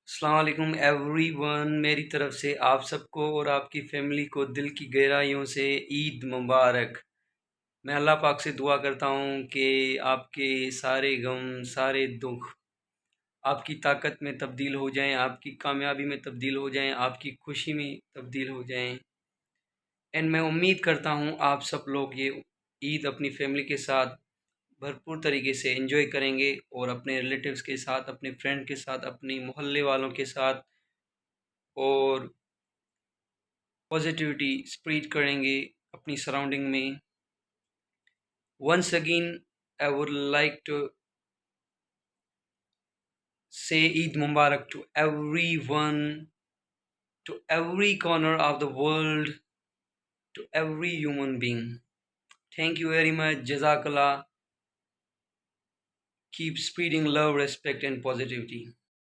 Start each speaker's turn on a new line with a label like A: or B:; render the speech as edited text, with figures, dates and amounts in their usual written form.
A: अस्सलाम वालेकुम एवरीवन, मेरी तरफ से आप सबको और आपकी फैमिली को दिल की गहराइयों से ईद मुबारक। मैं अल्लाह पाक से दुआ करता हूँ कि आपके सारे गम, सारे दुख आपकी ताकत में तब्दील हो जाएं, आपकी कामयाबी में तब्दील हो जाएं, आपकी खुशी में तब्दील हो जाएं। एंड मैं उम्मीद करता हूँ आप सब लोग ये ईद अपनी फैमिली के साथ भरपूर तरीके से एंजॉय करेंगे और अपने रिलेटिव्स के साथ, अपने फ्रेंड के साथ, अपने मोहल्ले वालों के साथ और पॉजिटिविटी स्प्रेड करेंगे अपनी सराउंडिंग में। Once again, I would like to say Eid Mubarak to everyone, to every corner of the world, to every human being. Thank you very much. Jazakallah. Keep spreading love, respect, and positivity.